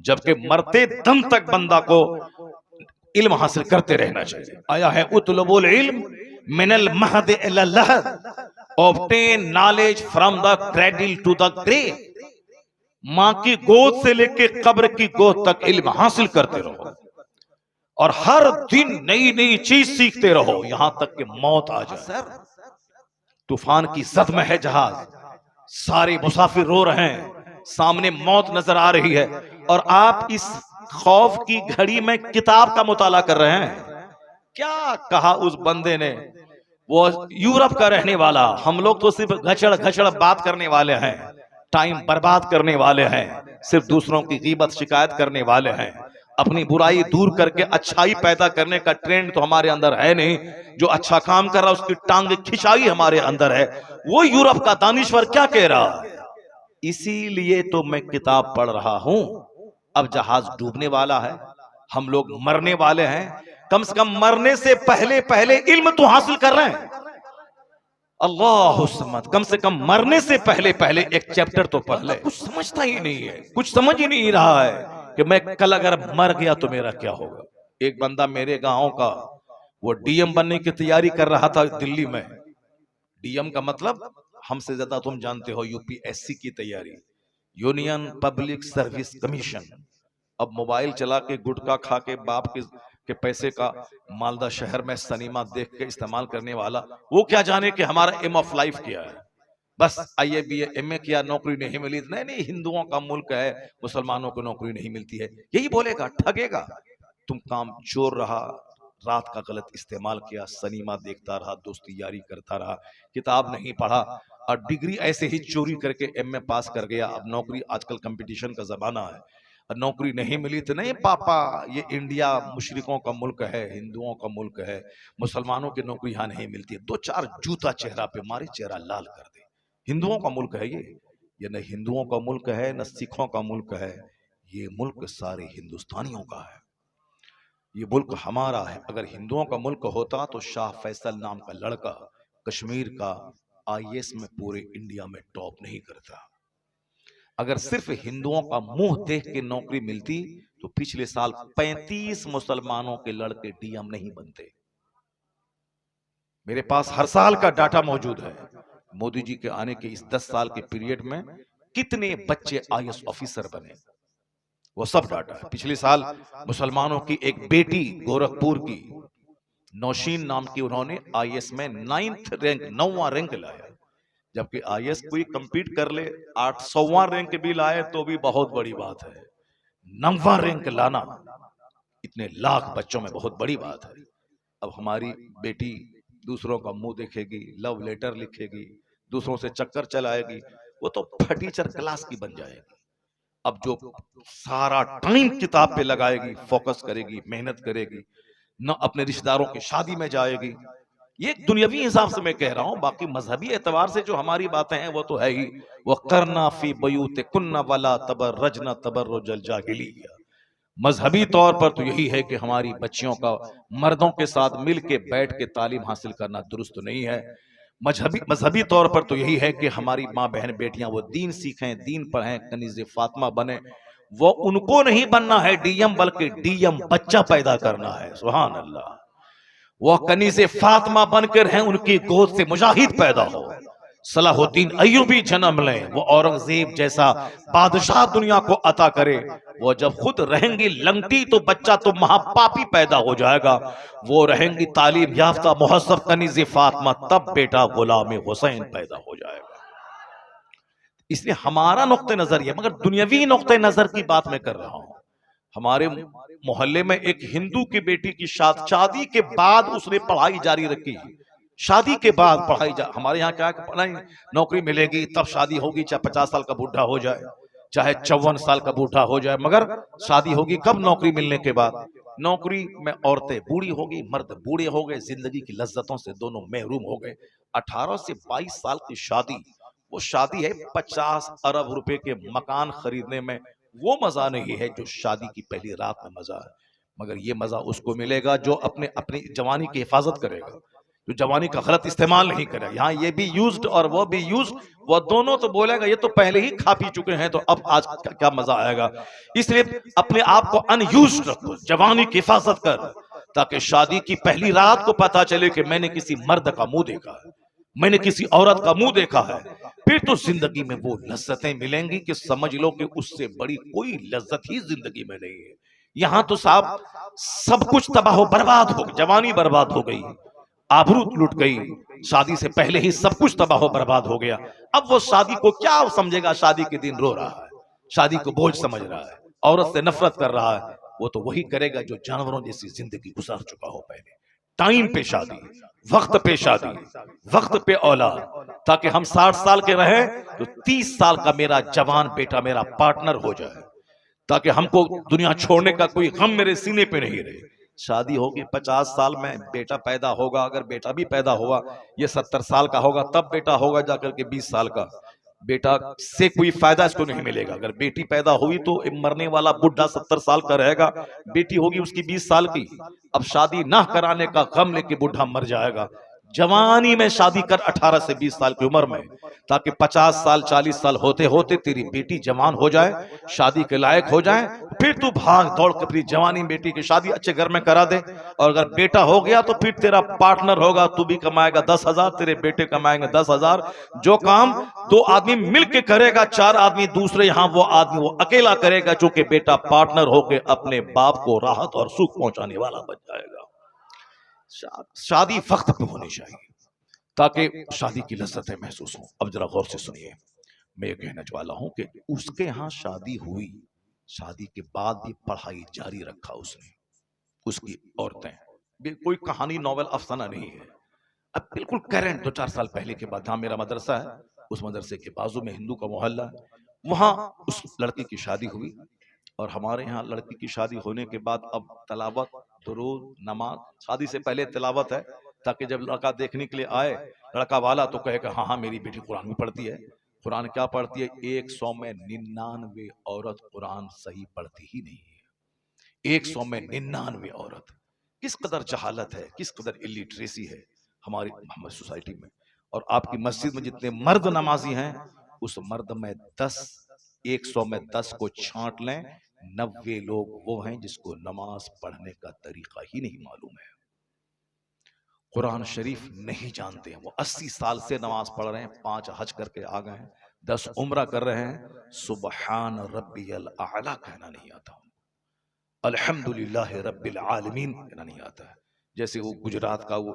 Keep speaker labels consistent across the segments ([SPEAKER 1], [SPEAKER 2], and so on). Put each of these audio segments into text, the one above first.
[SPEAKER 1] जबकि मरते दम तक बंदा को इल्म हासिल करते रहना चाहिए। आया है उतलबुल इल्म मिनल महद इला लहद, obtain knowledge from the cradle to the grave. मां की गोद से लेके कब्र की गोद तक इल्म हासिल करते रहो और हर दिन नई नई चीज सीखते रहो यहां तक कि मौत आ जाए। तूफान की जद में है जहाज, सारे मुसाफिर रो रहे हैं, सामने मौत नजर आ रही है और आप इस खौफ की घड़ी में किताब का मुताला कर रहे हैं। क्या कहा उस बंदे ने, वो यूरोप का रहने वाला, हम लोग तो सिर्फ घचड़ घचड़ बात करने वाले हैं, टाइम बर्बाद करने वाले हैं, सिर्फ दूसरों की गीबत शिकायत करने वाले हैं, अपनी बुराई दूर करके अच्छाई पैदा करने का ट्रेंड तो हमारे अंदर है नहीं। जो अच्छा काम कर रहा है उसकी टांग खिंचाई हमारे अंदर है। वो यूरोप का दानिश्वर क्या कह रहा है, इसीलिए तो मैं किताब पढ़ रहा हूं। अब जहाज डूबने वाला है, हम लोग मरने वाले हैं, कम से कम मरने से पहले पहले इल्म तो हासिल कर रहे हैं। अल्लाह समद, कम से कम मरने से पहले पहले एक चैप्टर तो पढ़ ले। कुछ समझता ही नहीं है, कुछ समझ ही नहीं रहा है कि मैं कल अगर मर गया तो मेरा क्या होगा। एक बंदा मेरे गांव का, वो डीएम बनने की तैयारी कर रहा था दिल्ली में। डीएम का मतलब हमसे ज्यादा तुम जानते हो, यूपीएससी की तैयारी, यूनियन पब्लिक सर्विस कमीशन। अब मोबाइल चला के गुटखा खा के बाप के पैसे का मालदा शहर में सनीमा देख के इस्तेमाल करने वाला, वो क्या जाने कि हमारा एम ऑफ लाइफ क्या है। बस आईए बीए एमए किया, नौकरी नहीं मिली, नहीं नहीं हिंदुओं का मुल्क है, मुसलमानों को नौकरी नहीं मिलती है, यही बोलेगा, ठगेगा। तुम काम चोर रहा, रात का गलत इस्तेमाल किया, सनीमा देखता रहा, दोस्ती यारी करता रहा, किताब नहीं पढ़ा और डिग्री ऐसे ही चोरी करके एमए पास कर गया। अब नौकरी, आजकल कंपटीशन का जमाना है, नौकरी नहीं मिली तो नहीं पापा ये इंडिया मुशरिकों का मुल्क है, हिंदुओं का मुल्क है, मुसलमानों की नौकरी यहाँ नहीं मिलती है। दो चार जूता चेहरा पे मारे, चेहरा लाल कर दे। हिंदुओं का मुल्क है ये न हिंदुओं का मुल्क है न सिखों का मुल्क है, ये मुल्क सारे हिंदुस्तानियों का है, ये मुल्क हमारा है। अगर हिंदुओं का मुल्क होता तो शाह फैसल नाम का लड़का कश्मीर का आईएएस में पूरे इंडिया में टॉप नहीं करता। अगर सिर्फ हिंदुओं का मुंह देख के नौकरी मिलती तो पिछले साल 35 मुसलमानों के लड़के डीएम नहीं बनते। मेरे पास हर साल का डाटा मौजूद है। मोदी जी के आने के इस 10 साल के पीरियड में कितने बच्चे आईएएस ऑफिसर बने, वो सब डाटा है। पिछले साल मुसलमानों की एक बेटी गोरखपुर की नौशीन नाम की, उन्होंने आईएएस में 9th रैंक, 9वां रैंक लाया। जबकि आईएएस कोई कंपीट कर ले 800वां रैंक भी लाए तो भी बहुत बड़ी बात है, 9वां रैंक लाना इतने लाख बच्चों में बहुत बड़ी बात है। अब हमारी बेटी दूसरों का मुंह देखेगी, लव लेटर लिखेगी, दूसरों से चक्कर चलाएगी, वो तो फटीचर क्लास की बन जाएगी। अब जो सारा टाइम किताब पे लगाएगी, फोकस करेगी, मेहनत करेगी, न अपने रिश्तेदारों की शादी में जाएगी। ये दुनियावी हिसाब से मैं कह रहा हूं, बाकी मजहबी एतबार से जो हमारी बातें हैं वो तो है ही। वो करना फी बयूते कुन्ना वाला तबर्रजना तबर्रुजल जाहिलिया। मजहबी तौर पर तो यही है कि हमारी बच्चियों का मर्दों के साथ मिल के बैठ के तालीम हासिल करना दुरुस्त नहीं है। मजहबी तौर पर तो यही है कि हमारी माँ बहन बेटियां वो दीन सीखें, दीन पढ़ें, कनीज़े फातिमा बने। वो उनको नहीं बनना है डीएम, बल्कि डीएम बच्चा पैदा करना है। सुभान अल्लाह। वो कनीज़े फातिमा बनकर हैं, उनकी गोद से मुजाहिद पैदा हो, सलाहुद्दीन अय्यूबी जन्म लें, वो औरंगजेब जैसा बादशाह दुनिया को अता करे। वो जब खुद रहेंगी लंगटी तो बच्चा तो महापापी पैदा हो जाएगा। वो रहेंगी तालीम याफ्ता मुहस्सब कनीज़े फातिमा, तब बेटा गुलाम हुसैन पैदा हो जाएगा। इसलिए हमारा नुक्ते नजर ये, मगर दुनियावी नुक्ते नजर की बात मैं कर रहा हूं। हमारे मोहल्ले में एक हिंदू की बेटी की शादी के बाद उसने पढ़ाई जारी रखी। शादी के बाद पढ़ाई हमारे यहाँ क्या पढ़ाई, नौकरी मिलेगी तब शादी होगी, चाहे 50 साल का बूढ़ा हो जाए, चाहे 54 साल का बूढ़ा हो जाए, मगर शादी होगी कब, नौकरी मिलने के बाद। नौकरी में औरतें बूढ़ी होगी, मर्द बूढ़े हो गए, जिंदगी की लज्जतों से दोनों महरूम हो गए। 18 से 22 साल की शादी, वो शादी है 50 अरब रुपए के मकान खरीदने में। वो मजा नहीं है जो शादी की पहली रात में मजा है, मगर ये मजा उसको मिलेगा जो अपनी जवानी की हिफाजत करेगा। जो जवानी का गलत इस्तेमाल नहीं करे। यहाँ ये भी यूज्ड और वो भी यूज्ड, वो दोनों तो बोलेगा ये तो पहले ही खा पी चुके हैं, तो अब आज क्या मजा आएगा। इसलिए अपने आप को अनयूज्ड रखो, जवानी की हिफाजत कर, ताकि शादी की पहली रात को पता चले कि मैंने किसी मर्द का मुंह देखा है, मैंने किसी औरत का मुंह देखा है। फिर तो जिंदगी में वो लज्जतें मिलेंगी कि समझ लो कि उससे बड़ी कोई लज्जत ही जिंदगी में नहीं है। यहां तो साहब सब कुछ तबाह बर्बाद हो गई, जवानी बर्बाद हो गई, आबरू लुट गई, शादी से पहले ही सब कुछ तबाह बर्बाद हो गया। अब वो शादी को क्या समझेगा, शादी के दिन रो रहा है, शादी को बोझ समझ रहा है, औरत से नफरत कर रहा है। वो तो वही करेगा जो जानवरों जैसी जिंदगी गुजार चुका हो पहले। टाइम पे शादी, वक्त पे शादी, वक्त पे औलाद, ताकि हम 60 साल के रहे तो 30 साल का मेरा जवान बेटा मेरा पार्टनर हो जाए, ताकि हमको दुनिया छोड़ने का कोई गम मेरे सीने पे नहीं रहे। शादी होगी 50 साल में, बेटा पैदा होगा, अगर बेटा भी पैदा हुआ ये 70 साल का होगा, तब बेटा होगा जाकर के 20 साल का। बेटा से कोई फायदा इसको नहीं मिलेगा। अगर बेटी पैदा हुई तो मरने वाला बुढ़ा 70 साल का रहेगा, बेटी होगी उसकी 20 साल की। अब शादी ना कराने का गम लेके बुढ़ा मर जाएगा। जवानी में शादी कर 18 से 20 साल की उम्र में, ताकि 50 साल 40 साल होते होते तेरी बेटी जवान हो जाए, शादी के लायक हो जाए। फिर तू भाग दौड़ के अपनी जवानी बेटी की शादी अच्छे घर में करा दे। और अगर बेटा हो गया तो फिर तेरा पार्टनर होगा, तू भी कमाएगा 10,000, तेरे बेटे कमाएंगे 10,000। जो काम 2 आदमी मिलके करेगा, 4 आदमी दूसरे, यहाँ वो आदमी वो अकेला करेगा, चूंकि बेटा पार्टनर होके अपने बाप को राहत और सुख पहुंचाने वाला बन जाएगा। शादी वक्त पे होनी चाहिए ताकि शादी की लज्जतें महसूस हो। अब जरा गौर से सुनिए, मैं ये कहने वाला हूं कि उसके यहाँ शादी हुई, शादी के बाद भी पढ़ाई जारी रखा उसने, उसकी औरतें, कोई कहानी नॉवेल अफसाना नहीं है। अब बिल्कुल करंट 2-4 साल पहले के बाद, जहां मेरा मदरसा है उस मदरसे के बाजू में हिंदू का मोहल्ला है, वहां उस लड़की की शादी हुई। और हमारे यहाँ लड़की की शादी होने के बाद अब तलावत, दुरूद, नमाज, शादी से पहले तिलावत है, ताकि जब लड़का देखने के लिए आए लड़का वाला तो कहेगा हाँ हाँ मेरी बेटी कुरान भी पढ़ती है। कुरान क्या पढ़ती है? 100 में 99 औरत कुरान सही पढ़ती ही नहीं है। 100 में 99 औरत। किस कदर जहालत है, किस कदर इलिटरेसी है हमारी मोहम्मद सोसाइटी में। और आपकी मस्जिद में जितने मर्द नमाजी हैं, उस मर्द में 100 में 10 को छांट लें, 90 लोग वो हैं जिसको नमाज पढ़ने का तरीका ही नहीं मालूम है, कुरान शरीफ नहीं जानते हैं। वो 80 साल से नमाज पढ़ रहे हैं, 5 हज करके आ गए हैं, 10 उम्रा कर रहे हैं, सुबहान रब्बियल आला कहना नहीं आता, अल्हम्दुलिल्लाह रब्बिल आलमीन कहना नहीं आता है। जैसे वो गुजरात का वो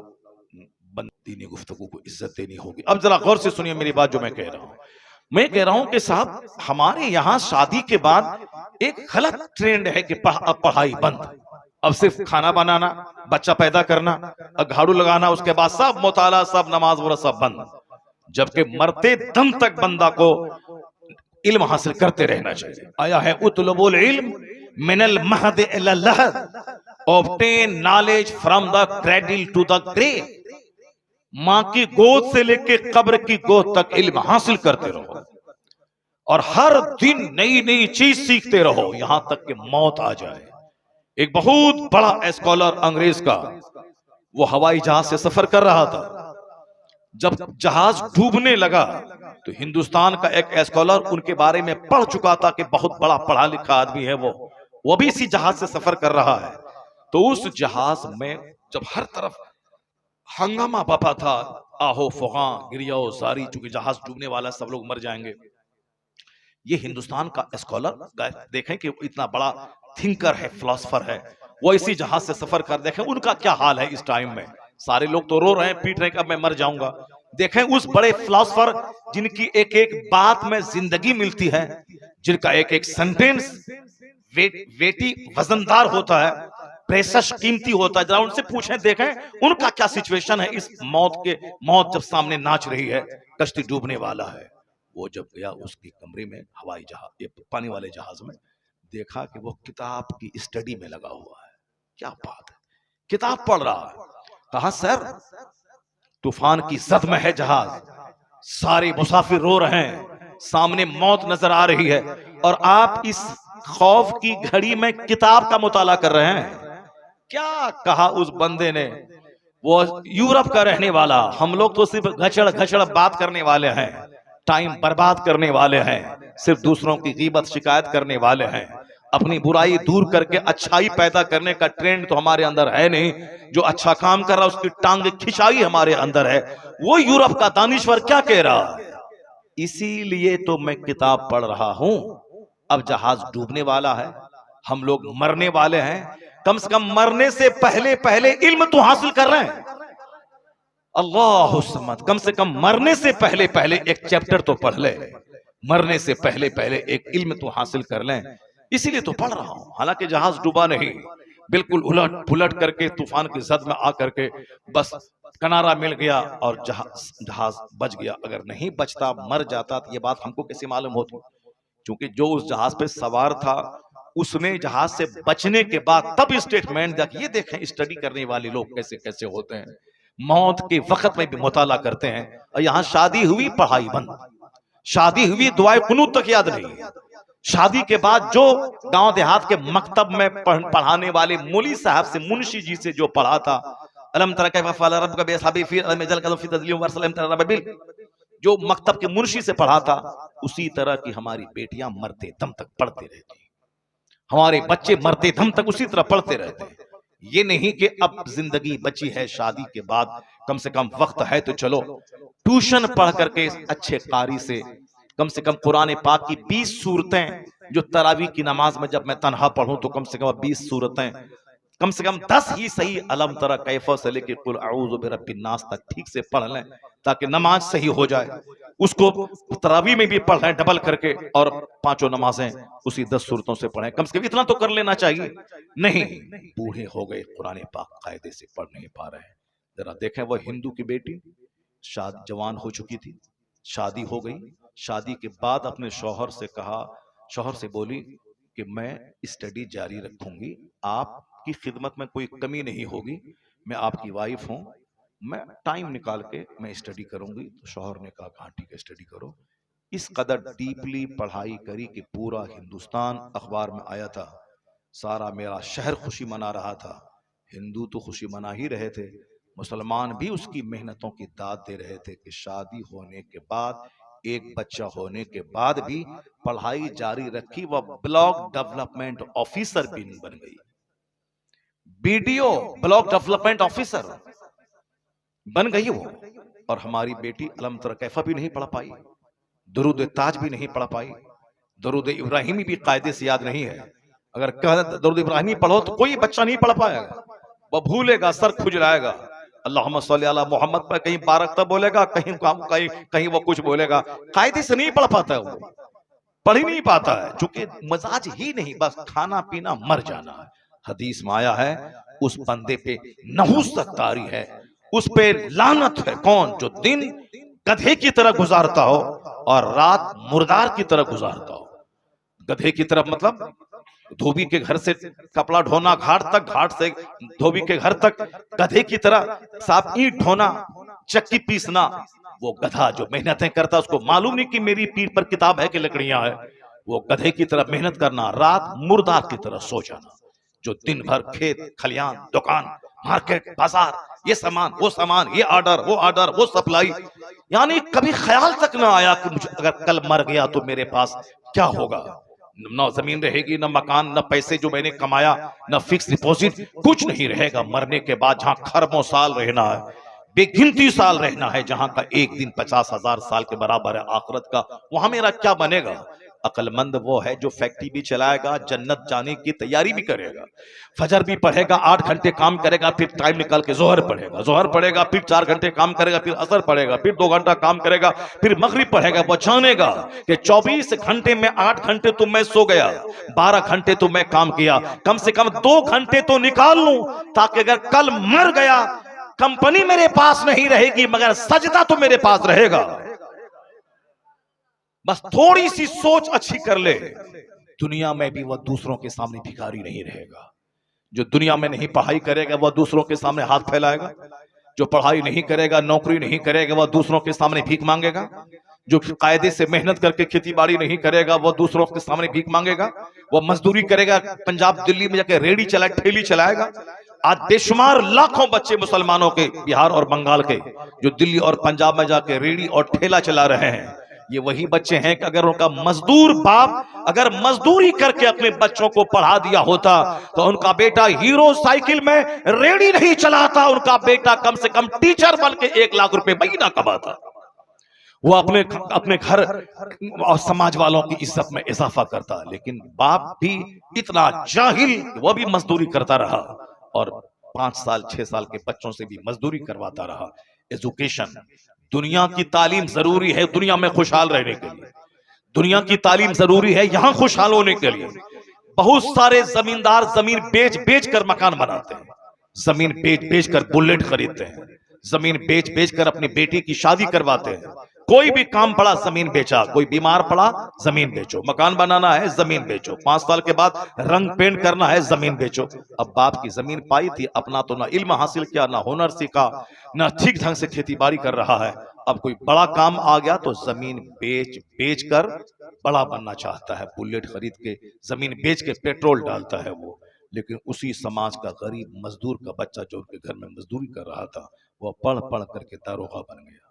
[SPEAKER 1] दीनी गुफ्तगू को इज्जत देनी होगी। अब जरा गौर से सुनिए मेरी बात जो मैं कह रहा हूं। मैं कह रहा हूं कि साहब हमारे यहां शादी के बाद एक गलत ट्रेंड है कि अब पढ़ाई बंद, अब सिर्फ खाना बनाना, बच्चा पैदा करना, झाड़ू लगाना, उसके बाद सब मुताला, सब नमाज वगैरह सब बंद। जबकि मरते दम तक बंदा को इल्म हासिल करते रहना चाहिए। आया है उतलबुल इल्म मिनल महद इला लहद, obtain knowledge from the cradle to the grave. मां की गोद से लेके कब्र की गोद तक इल्म हासिल करते रहो और हर दिन नई नई चीज सीखते रहो, यहां तक कि मौत आ जाए। एक बहुत बड़ा स्कॉलर अंग्रेज का, वो हवाई जहाज से सफर कर रहा था। जब जहाज डूबने लगा तो हिंदुस्तान का एक स्कॉलर उनके बारे में पढ़ चुका था कि बहुत बड़ा पढ़ा लिखा आदमी है वो भी इसी जहाज से सफर कर रहा है। तो उस जहाज में जब हर तरफ हंगामा बपा था, आहो फुगा गिरियाओ सारी, चूंकि जहाज डूबने वाला, सब लोग मर जाएंगे। ये हिंदुस्तान का स्कॉलर, देखें कि इतना बड़ा थिंकर है, फिलोसफर है, वो इसी जहाज से सफर कर, देखें उनका क्या हाल है इस टाइम में। सारे लोग तो रो रहे हैं, पीट रहे हैं कि अब मैं मर जाऊंगा। देखें उस बड़े फिलोसफर जिनकी एक एक बात में जिंदगी मिलती है, जिनका एक एक सेंटेंस वेटी वजनदार होता है, प्रेशस कीमती होता है। जरा उनसे पूछें, देखें उनका क्या सिचुएशन है इस मौत जब सामने नाच रही है, कश्ती डूबने वाला है। वो जब गया उसके कमरे में, हवाई जहाज, ये पानी वाले जहाज में, देखा कि वो किताब की स्टडी में लगा हुआ है। क्या बात है, किताब पढ़ रहा है। कहा सर तूफान की जद में है जहाज, सारे मुसाफिर रो रहे हैं, सामने मौत नजर आ रही है और आप इस खौफ की घड़ी में किताब का मुताला कर रहे हैं। क्या कहा उस बंदे ने? वो यूरोप का रहने वाला, हम लोग तो सिर्फ घचड़ घचड़ बात करने वाले हैं, टाइम बर्बाद करने वाले हैं, सिर्फ दूसरों की गीबत शिकायत करने वाले हैं, अपनी बुराई दूर करके अच्छाई पैदा करने का ट्रेंड तो हमारे अंदर है नहीं। जो अच्छा काम कर रहा है उसकी टांग खिंचाई हमारे अंदर है। वो यूरोप का दानिश्वर क्या कह रहा है? इसीलिए तो मैं किताब पढ़ रहा हूं। अब जहाज डूबने वाला है, हम लोग मरने वाले हैं, कम से कम मरने से पहले पहले इल्म तो हासिल कर रहे हैं। अल्लाह समद, कम से कम मरने से पहले पहले एक चैप्टर तो पढ़ ले, मरने से पहले पहले एक इल्म तो हासिल कर लें। इसीलिए तो पढ़ रहा हूं। हालांकि जहाज डूबा नहीं, बिल्कुल उलट पुलट करके तूफान की जद में आकर के बस किनारा मिल गया और जहाज बच गया। अगर नहीं बचता, मर जाता, तो ये बात हमको कैसे मालूम होती? क्योंकि जो उस जहाज पे सवार था उसने जहाज से बचने के बाद तब स्टेटमेंट दिया कि ये देखें स्टडी करने वाले लोग कैसे कैसे होते हैं, मौत के वक्त में भी मुताला करते हैं। और यहां शादी हुई, पढ़ाई बंद, शादी हुई, दुआए कुनूत तक याद नहीं। शादी के बाद जो गांव देहात के मकतब में पढ़ाने वाले मौली साहब से, मुंशी जी से जो पढ़ा था, अलम तरा कैफ़ फ़अल रब्बुका बिअस्हाबिल फील अलम यजअल कदम फी तज़लील वरसलम तरा रब्बिल, जो मकतब के मुंशी से पढ़ा था, उसी तरह की हमारी बेटियां मरते दम तक पढ़ते रहती, हमारे बच्चे मरते दम तक उसी तरह पढ़ते रहते हैं। ये नहीं कि अब जिंदगी बची है, शादी के बाद कम से कम वक्त है तो चलो ट्यूशन पढ़ करके अच्छे कारी से कम कुरान पाक की 20 सूरतें, जो तरावी की नमाज में जब मैं तन्हा पढ़ूं तो कम से कम 20 सूरतें, कम से कम 10 ही सही अलम तरा कैफ़ा से लेके कुल अऊज़ु बिरब्बिन नास तक ठीक से पढ़ लें, ताकि नमाज सही हो जाए। उसको तरावी में भी पढ़ लें डबल करके, और पांचों नमाजें उसी 10 सूरतों से पढ़ें। कम से कम इतना तो कर लेना चाहिए। नहीं, बूढ़े हो गए, कुरान पाक कायदे से पढ़ नहीं पा रहे हैं। जरा देखें, वो हिंदू की बेटी शादी जवान हो चुकी थी, शादी हो गई, शादी के बाद अपने शौहर से कहा, शौहर से बोली कि मैं स्टडी जारी रखूंगी, आपकी खिदमत में कोई कमी नहीं होगी, मैं आपकी वाइफ हूं, मैं टाइम निकाल के मैं स्टडी करूंगी। तो शौहर ने कहा हाँ ठीक है, स्टडी करो। इस कदर डीपली पढ़ाई करी कि पूरा हिंदुस्तान अखबार में आया था, सारा मेरा शहर खुशी मना रहा था। हिंदू तो खुशी मना ही रहे थे, मुसलमान भी उसकी मेहनतों की दाद दे रहे थे कि शादी होने के बाद, एक बच्चा होने के बाद भी पढ़ाई जारी रखी। वह ब्लॉक डेवलपमेंट ऑफिसर भी बन गई, बीडीओ ब्लॉक डेवलपमेंट ऑफिसर बन गई वो। और हमारी बेटी अलम तरा कैफ़ा भी नहीं पढ़ पाई, दुरूद ताज भी नहीं पढ़ पाई, दुरूद इब्राहिमी भी कायदे से याद नहीं है। अगर कह दुरूद इब्राहिमी पढ़ो तो कोई बच्चा नहीं पढ़ पाएगा, वह भूलेगा, सर खुजलाएगा। अल्लाहुम्मा सल्ली अला मोहम्मद पर कहीं बारकता बोलेगा, कहीं कहीं कहीं वो कुछ बोलेगा, कायदे से नहीं पढ़ पाता है, वो पढ़ ही नहीं पाता है, चूंकि मजाज ही नहीं, बस खाना पीना मर जाना है। हदीस में आया है, उस बंदे पे नहुस तक तारी है, उस पे लानत है। कौन? जो दिन गधे की तरह गुजारता हो और रात मुर्दार की तरह गुजारता हो। गधे की तरफ मतलब धोबी के घर से कपड़ा ढोना घाट तक, घाट से धोबी के घर तक, गधे की तरह साफ ईंट ढोना, चक्की पीसना। वो गधा जो मेहनतें करता, उसको मालूम नहीं कि मेरी पीठ पर किताब है कि लकड़ियां है। वो गधे की तरह मेहनत करना, रात मुर्दार की तरह सो जाना। जो दिन भर खेत खलियान, दुकान, मार्केट, बाजार, ये सामान, वो सामान, ये ऑर्डर, वो ऑर्डर, वो सप्लाई, यानी कभी ख्याल तक ना आया कि मुझे अगर कल मर गया तो मेरे पास क्या होगा। न जमीन रहेगी, न मकान, न पैसे जो मैंने कमाया, न फिक्स डिपॉजिट, कुछ नहीं रहेगा मरने के बाद। जहां खरबों साल रहना है, बेगिनती साल रहना है, जहां का एक दिन 50,000 साल के बराबर है आखिरत का, वहां मेरा क्या बनेगा। अक्लमंद वो है जो फैक्ट्री भी चलाएगा, जन्नत जाने की तैयारी भी करेगा, फजर भी पढ़ेगा, 8 घंटे काम करेगा, फिर टाइम निकाल के जोहर पढ़ेगा, जोहर पढ़ेगा, फिर 4 घंटे काम करेगा, फिर असर पढ़ेगा, फिर 2 घंटा काम करेगा, फिर मगरिब पढ़ेगा। वो जानेगा कि 24 घंटे में 8 घंटे तो मैं सो गया, 12 घंटे तो मैं काम किया, कम से कम 2 घंटे तो निकाल लूं, ताकि अगर कल मर गया, कंपनी मेरे पास नहीं रहेगी मगर सजदा तो मेरे पास रहेगा। बस थोड़ी सी सोच अच्छी कर ले, दुनिया में भी वह दूसरों के सामने भिखारी नहीं रहेगा। जो दुनिया में नहीं पढ़ाई करेगा वह दूसरों के सामने हाथ फैलाएगा, जो पढ़ाई नहीं करेगा, नौकरी नहीं करेगा, वह दूसरों के सामने भीख मांगेगा, जो कायदे से मेहनत करके खेती बाड़ी नहीं करेगा वह दूसरों के सामने भीख मांगेगा, वह मजदूरी करेगा, पंजाब दिल्ली में जाकर रेडी चला ठेली चलाएगा, आज बेशुमार लाखों बच्चे मुसलमानों के, बिहार और बंगाल के, जो दिल्ली और पंजाब में जाके रेडी और ठेला चला रहे हैं, ये वही बच्चे हैं कि अगर उनका मजदूर बाप अगर मजदूरी करके अपने बच्चों को पढ़ा दिया होता तो उनका बेटा हीरो साइकिल में रेडी नहीं चलाता, उनका बेटा कम से कम टीचर बन के 1 लाख रुपए महीना कमाता। वो अपने घर और समाज वालों की इज्जत में इजाफा करता। लेकिन बाप भी इतना जाहिल, वो भी मजदूरी करता रहा और 5 साल 6 साल के बच्चों से भी मजदूरी करवाता रहा। एजुकेशन, दुनिया की तालीम जरूरी है दुनिया में खुशहाल रहने के लिए, दुनिया की तालीम जरूरी है यहां खुशहाल होने के लिए। बहुत सारे जमींदार जमीन बेच बेच कर मकान बनाते हैं, जमीन बेच बेच कर बुलेट खरीदते हैं, जमीन बेच बेच कर अपनी बेटी की शादी करवाते हैं। कोई भी काम पड़ा जमीन बेचा, कोई बीमार पड़ा जमीन बेचो, मकान बनाना है जमीन बेचो, 5 साल के बाद रंग पेंट करना है जमीन बेचो। अब बाप की जमीन पाई थी, अपना तो ना इल्म हासिल किया, ना हुनर सीखा, ना ठीक ढंग से खेती बाड़ी कर रहा है। अब कोई बड़ा काम आ गया तो जमीन बेच बेच कर बड़ा बनना चाहता है, बुलेट खरीद के जमीन बेच के पेट्रोल डालता है वो। लेकिन उसी समाज का गरीब मजदूर का बच्चा जो उनके घर में मजदूरी कर रहा था, वो पढ़ पढ़ करके दारोगा बन गया,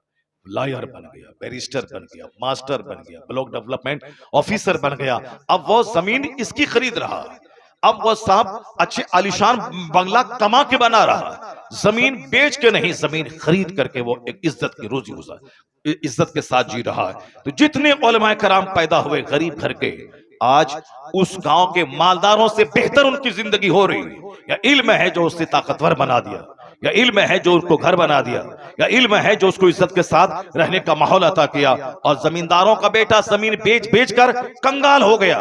[SPEAKER 1] लॉयर बन गया, बैरिस्टर बन गया, मास्टर बन गया, ब्लॉक डेवलपमेंट ऑफिसर बन गया। अब वो जमीन इसकी खरीद रहा है, अब वो साहब अच्छे आलिशान बंगला कमा के बना रहा है, जमीन बेच के नहीं, जमीन खरीद करके वो एक इज्जत की रोजी गुजार इज्जत के साथ जी रहा है। तो जितने उलमाए कराम पैदा हुए गरीब घर के, आज उस गांव के मालदारों से बेहतर उनकी जिंदगी हो रही है। या इल्म है जो उससे ताकतवर बना दिया, या इल्म है जो उसको घर बना दिया, या इल्म है जो उसको इज्जत के साथ रहने का माहौल अता किया। और जमींदारों का बेटा जमीन बेच बेच कर कंगाल हो गया।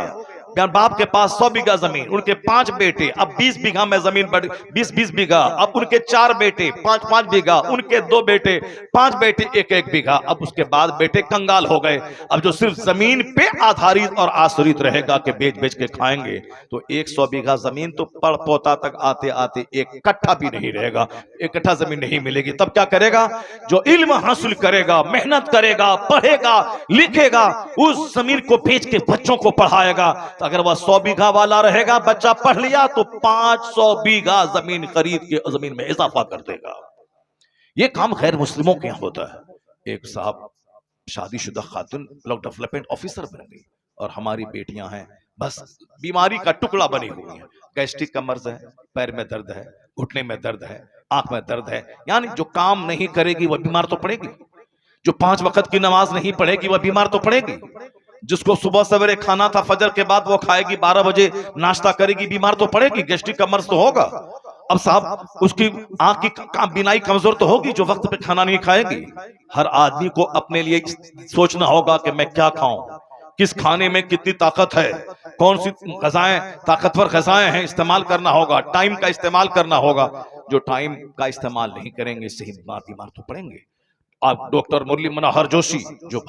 [SPEAKER 1] बाप के पास 100 बीघा जमीन, उनके 5 बेटे, अब 20 बीघा में जमीन बढ़ 20 बीघा, अब उनके 4 बेटे 5 बीघा, उनके 2 बेटे 5 बेटे 1 बीघा। अब उसके बाद बेटे कंगाल हो गए। अब जो सिर्फ जमीन पे आधारित और आश्रित रहेगा कि बेच बेच के खाएंगे, तो 100 बीघा जमीन तो पड़ पोता तक आते आते 1 कट्ठा भी नहीं रहेगा, 1 कट्ठा जमीन नहीं मिलेगी। तब क्या करेगा? जो इल्म हासिल करेगा, मेहनत करेगा, पढ़ेगा लिखेगा, उस जमीन को बेच के बच्चों को पढ़ाएगा। अगर वह 100 बीघा वाला रहेगा, बच्चा पढ़ लिया तो 500 बीघा जमीन खरीद के जमीन में इजाफा कर देगा। यह काम गैर मुस्लिमों के यहां होता है। एक साहब शादीशुदा खातून ब्लॉक डेवलपमेंट ऑफिसर बन गई और हमारी बेटियां हैं बस बीमारी का टुकड़ा बनी हुई है। गैस्ट्रिक का मर्ज है, पैर में दर्द है, घुटने में दर्द है, आंख में दर्द है। यानी जो काम नहीं करेगी वह बीमार तो पड़ेगी, जो 5 वक्त की नमाज नहीं पढ़ेगी वह बीमार तो पड़ेगी, जिसको सुबह सवेरे खाना था फजर के बाद वो खाएगी, 12 बजे नाश्ता करेगी, बीमार तो पड़ेगी, गैस्ट्रिक का मर्ज तो होगा। अब साहब उसकी आंख की बीनाई कमजोर तो होगी जो वक्त पे खाना नहीं खाएगी। हर आदमी को अपने लिए सोचना होगा कि मैं क्या खाऊं, किस खाने में कितनी ताकत है, कौन सी गजाएं ताकतवर गजाएं हैं, इस्तेमाल करना होगा, टाइम का इस्तेमाल करना होगा। जो टाइम का इस्तेमाल नहीं करेंगे, सही बीमार तो पड़ेंगे। आप डॉक्टर मुरली मनोहर जोशी जो